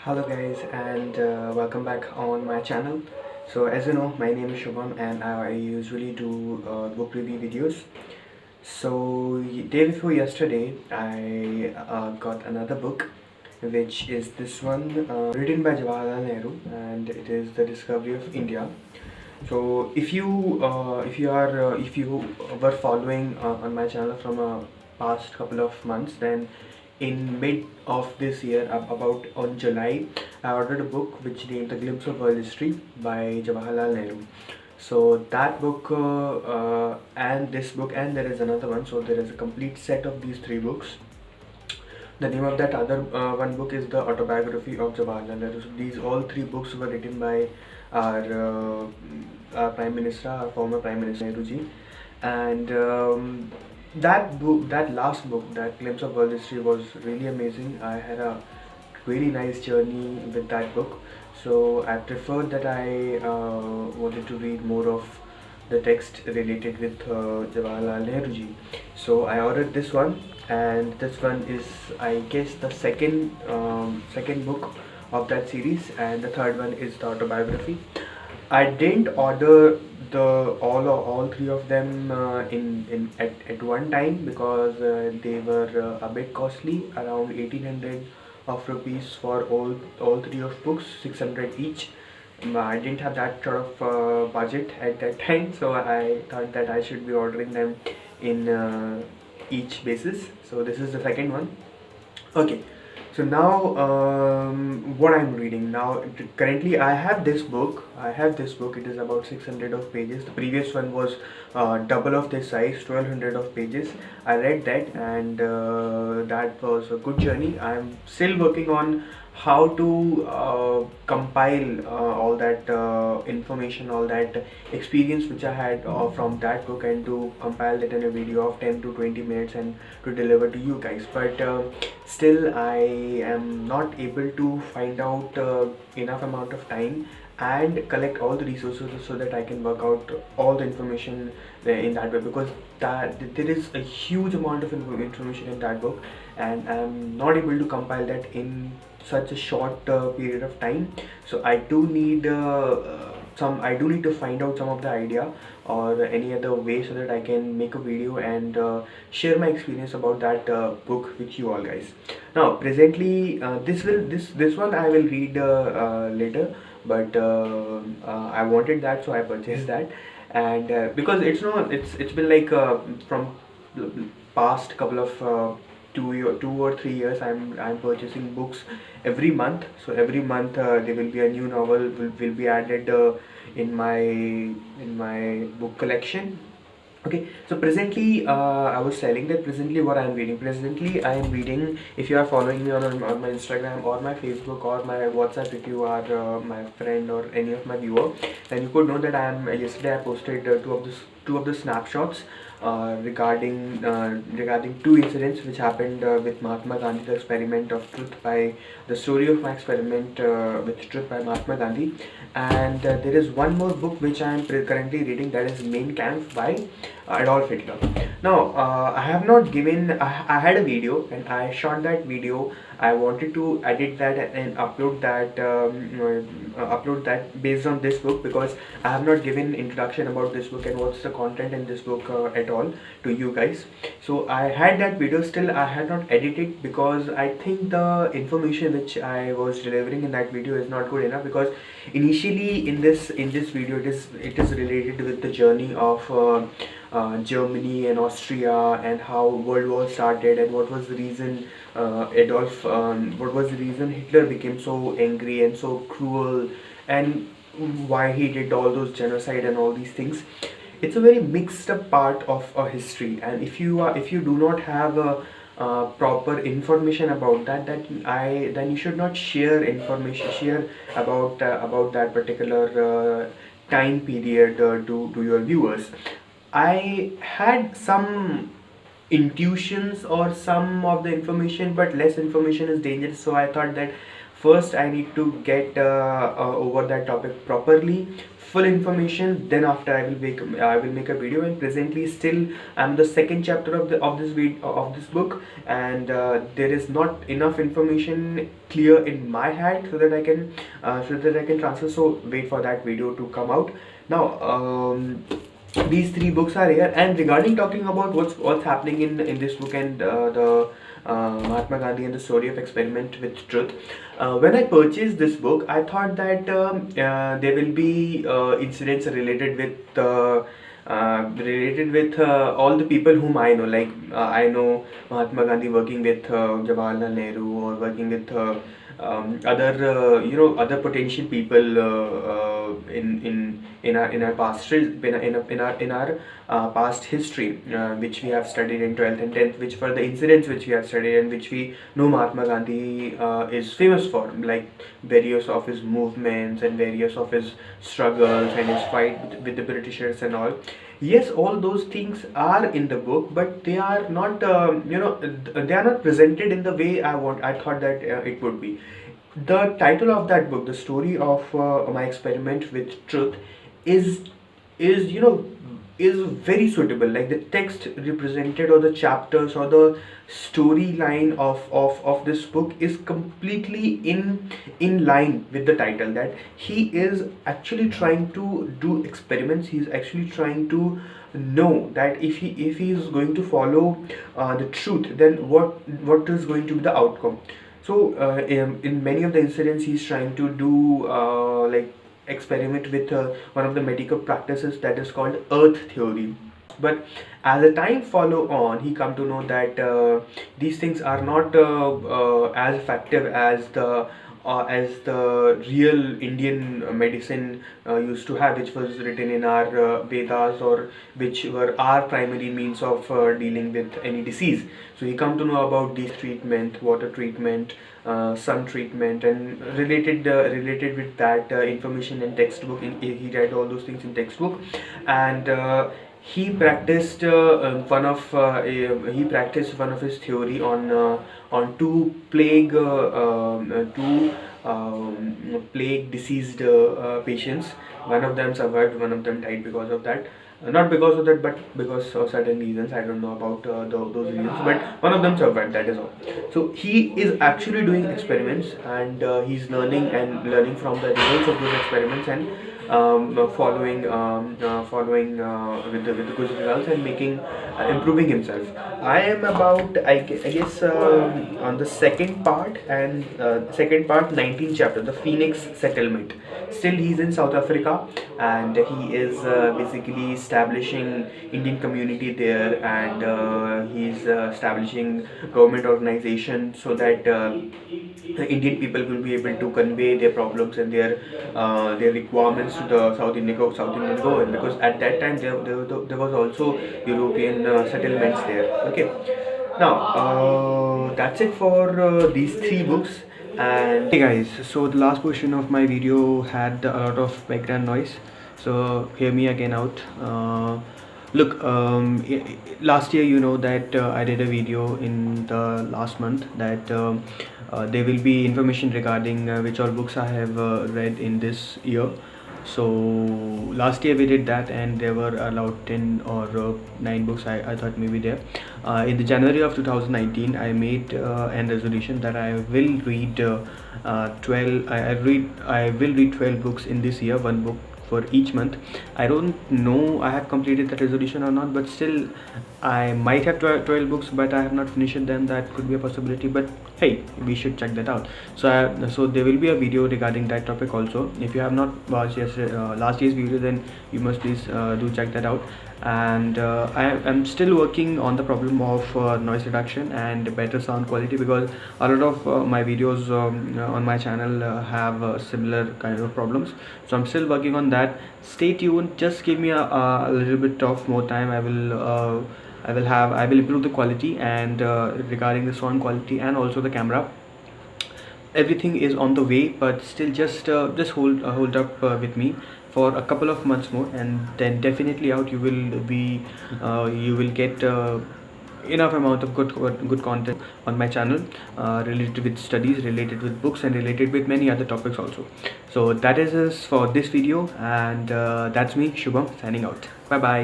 Hello guys, and welcome back on my channel. So as you know, my name is Shubham and I usually do book review videos. So day before yesterday I got another book, which is this one, written by Jawaharlal Nehru, and it is The Discovery of India. So if you were following on my channel from a past couple of months, then in mid of this year, about on July, I ordered a book which named The Glimpse of World History by Jawaharlal Nehru. So that book and this book, and there is another one, so there is a complete set of these three books. The name of that other one book is The Autobiography of Jawaharlal Nehru. So these all three books were written by our Prime Minister, our former Prime Minister Nehruji, and that book, that last book, that Glimpse of World History, was really amazing. I had a really nice journey with that book, so I preferred that I wanted to read more of the text related with Jawaharlal Nehruji. So I ordered this one, and this one is, I guess, the second book of that series, and the third one is the autobiography. I didn't order the all three of them at one time, because they were a bit costly, around 1800 of rupees for all three of books, 600 each. I didn't have that sort of budget at that time, so I thought that I should be ordering them in each basis. So this is the second one. Okay, so now what I'm reading now, currently I have this book. It is about 600 of pages. The previous one was double of this size, 1200 of pages. I read that, and that was a good journey. I'm still working on how to compile all that information, all that experience which I had from that book, and to compile that in a video of 10 to 20 minutes and to deliver to you guys. But still I am not able to find out enough amount of time and collect all the resources so that I can work out all the information in that way, because there is a huge amount of information in that book, and I'm not able to compile that in such a short period of time. So I do need to find out some of the idea or any other way so that I can make a video and share my experience about that book with you all guys. Now presently, this one I will read later, but I wanted that, so I purchased that. And because it's been like from past couple of 2 or 3 years, I'm purchasing books every month. So every month there will be a new novel will be added in my book collection. Okay, so presently I was telling that presently what I'm reading. Presently I am reading, if you are following me on my Instagram or my Facebook or my WhatsApp, if you are my friend or any of my viewer, then you could know that yesterday I posted two of the snapshots regarding two incidents which happened with Mahatma Gandhi, the experiment of truth by the story of my experiment with truth by Mahatma Gandhi. And there is one more book which I am currently reading, that is Mein Kampf by Adolf Hitler. Now I have not given, I had a video and I shot that video. I wanted to edit that and upload that based on this book, because I have not given introduction about this book and what's the content in this book at all to you guys. So I had that video, still I had not edited, because I think the information which I was delivering in that video is not good enough. Because initially in this video, it is related with the journey of Germany and Austria, and how World War started, and what was the reason what was the reason Hitler became so angry and so cruel, and why he did all those genocide and all these things. It's a very mixed up part of a history, and if you do not have a proper information about that, then you should not share about that particular time period to your viewers. I had some intuitions or some of the information, but less information is dangerous. So I thought that first I need to get over that topic properly, full information. Then after I will make a video. And presently still I'm the second chapter of this book, and there is not enough information clear in my head so that I can transfer. So wait for that video to come out. Now these three books are here, and regarding talking about what's happening in this book, and the Mahatma Gandhi and the story of experiment with truth. When I purchased this book, I thought that there will be incidents related with all the people whom I know. Like I know Mahatma Gandhi working with Jawaharlal Nehru, or working with other potential people in our past history, which we have studied in 12th and 10th, which were the incidents which we have studied, and which we know Mahatma Gandhi is famous for, like various of his movements and various of his struggles and his fight with the Britishers and all. Yes, all those things are in the book, but they are not they are not presented in the way I thought that it would be. The title of that book, the story of my experiment with truth, is is you know is very suitable. Like the text represented, or the chapters, or the storyline of this book is completely in line with the title, that he is actually trying to do experiments. He's actually trying to know that if he is going to follow the truth, then what is going to be the outcome. So in many of the incidents, he's trying to do like experiment with one of the medical practices that is called earth theory. But as the time follow on, he come to know that these things are not as effective as the real Indian medicine used to have, which was written in our Vedas, or which were our primary means of dealing with any disease. So he come to know about these treatment, water treatment, sun treatment, and related with that information in textbook. He read all those things in textbook, and he practiced one of his theory on plague diseased patients. One of them survived, one of them died because of that. Not because of that, but because of certain reasons. I don't know about those reasons, but one of them survived, that is all. So he is actually doing experiments, and he's learning from the results of those experiments, and following with the good results, and making improving himself. I am about, I guess, on the second part, and 19th chapter, the Phoenix settlement. Still he's in South Africa, and he is basically establishing Indian community there, and he's establishing government organization, so that the Indian people will be able to convey their problems and their requirements to the South Indian government, because at that time there was also European settlements there. Okay, now that's it for these three books. And hey guys, so the last portion of my video had a lot of background noise, so hear me again out. Look, last year, you know that I did a video in the last month that there will be information regarding which all books I have read in this year. So last year we did that, and there were about 10 or 9 books I thought maybe there. In the January of 2019, I made an resolution that I will read 12. I will read 12 books in this year, one book for each month. I don't know I have completed that resolution or not, but still I might have 12 books, but I have not finished them. That could be a possibility, but hey, we should check that out. So there will be a video regarding that topic also. If you have not watched last year's video, then you must please do check that out. And I am still working on the problem of noise reduction and better sound quality, because a lot of my videos on my channel have similar kind of problems. So I'm still working on that. Stay tuned, just give me a little bit of more time. I will improve the quality, and regarding the sound quality and also the camera, everything is on the way. But still, just hold up with me for a couple of months more, and then definitely out you will get enough amount of good content on my channel, related with studies, related with books, and related with many other topics also. So that is it for this video, and that's me, Shubham, signing out. Bye bye.